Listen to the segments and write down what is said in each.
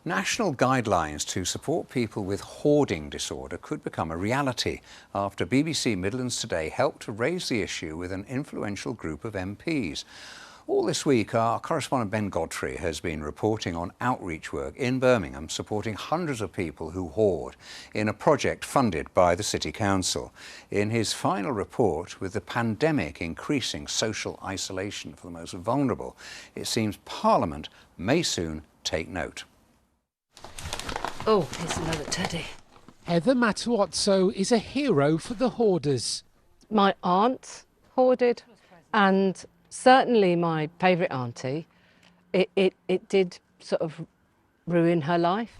National guidelines to support people with hoarding disorder could become a reality after BBC Midlands Today helped to raise the issue with an influential group of MPs. All this week, our correspondent Ben Godfrey has been reporting on outreach work in Birmingham supporting hundreds of people who hoard in a project funded by the City Council. In his final report, with the pandemic increasing social isolation for the most vulnerable, it seems Parliament may soon take note. Oh, here's another teddy. Heather Matuozzo is a hero for the hoarders. My aunt hoarded, and certainly my favourite auntie, it did sort of ruin her life.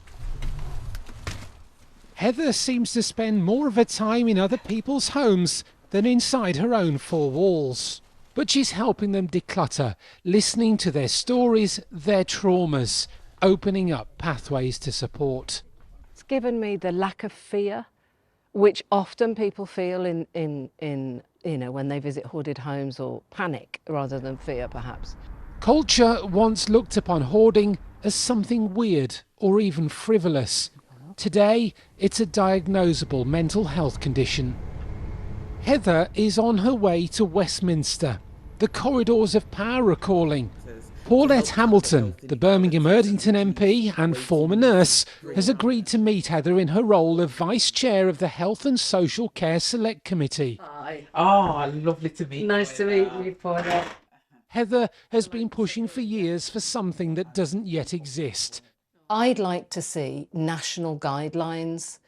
Heather seems to spend more of her time in other people's homes than inside her own four walls. But she's helping them declutter, listening to their stories, their traumas, opening up pathways to support. It's given me the lack of fear, which often people feel in when they visit hoarded homes, or panic rather than fear, perhaps. Culture once looked upon hoarding as something weird or even frivolous. Today, it's a diagnosable mental health condition. Heather is on her way to Westminster. The corridors of power are calling. Paulette Hamilton, the Birmingham Erdington MP and former nurse, has agreed to meet Heather in her role of Vice Chair of the Health and Social Care Select Committee. Hi. Oh, lovely to meet you. Nice to meet you, Paulette. Heather has been pushing for years for something that doesn't yet exist. I'd like to see national guidelines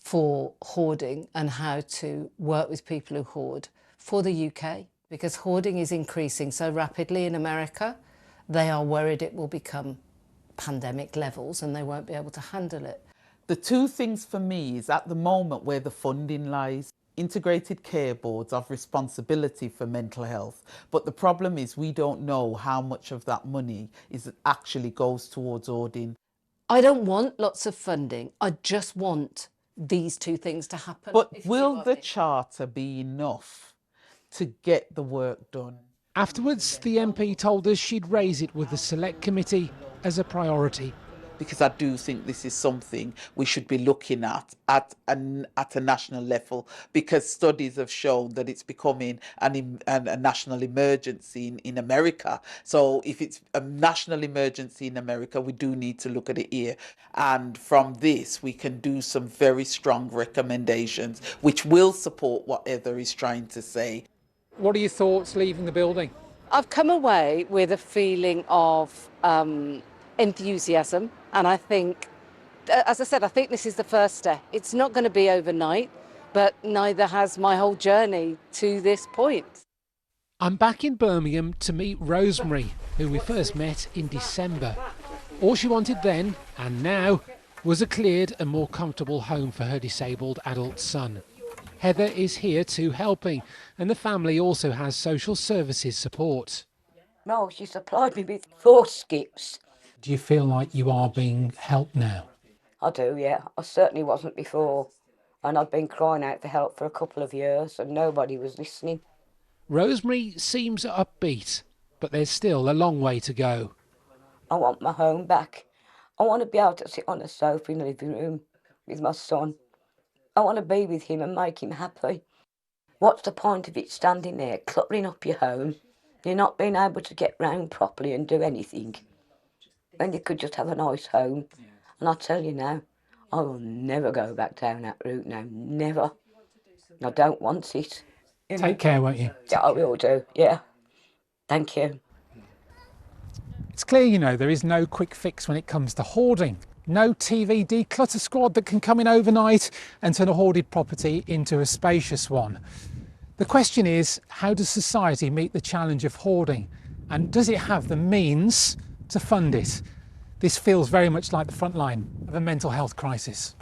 for hoarding and how to work with people who hoard for the UK, because hoarding is increasing so rapidly in America. They are worried it will become pandemic levels and they won't be able to handle it. The two things for me is at the moment where the funding lies. Integrated care boards have responsibility for mental health, but the problem is we don't know how much of that money actually goes towards hoarding. I don't want lots of funding. I just want these two things to happen. But will the charter be enough to get the work done? Afterwards, the MP told us she'd raise it with the Select Committee as a priority. Because I do think this is something we should be looking at a national level, because studies have shown that it's becoming a national emergency in America. So if it's a national emergency in America, we do need to look at it here. And from this, we can do some very strong recommendations, which will support what Heather is trying to say. What are your thoughts leaving the building? I've come away with a feeling of enthusiasm, and I think, as I said, I think this is the first step. It's not going to be overnight, but neither has my whole journey to this point. I'm back in Birmingham to meet Rosemary, who we first met in December. All she wanted then, and now, was a cleared and more comfortable home for her disabled adult son. Heather is here too, helping, and the family also has social services support. No, she supplied me with 4 skips. Do you feel like you are being helped now? I do, yeah. I certainly wasn't before. And I've been crying out for help for a couple of years and nobody was listening. Rosemary seems upbeat, but there's still a long way to go. I want my home back. I want to be able to sit on a sofa in the living room with my son. I want to be with him and make him happy. What's the point of it standing there, cluttering up your home? You're not being able to get round properly and do anything. When you could just have a nice home. And I tell you now, I will never go back down that route now, never. I don't want it. Take care, won't you? Yeah, I will do, yeah. Thank you. It's clear, there is no quick fix when it comes to hoarding. No TV declutter squad that can come in overnight and turn a hoarded property into a spacious one. The question is, how does society meet the challenge of hoarding? And does it have the means to fund it? This feels very much like the front line of a mental health crisis.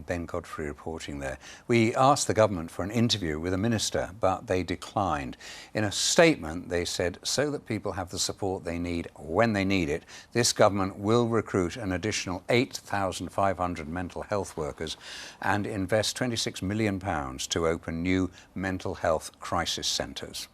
Ben Godfrey reporting there. We asked the government for an interview with a minister, but they declined. In a statement, they said, so that people have the support they need when they need it, this government will recruit an additional 8,500 mental health workers and invest £26 million to open new mental health crisis centres.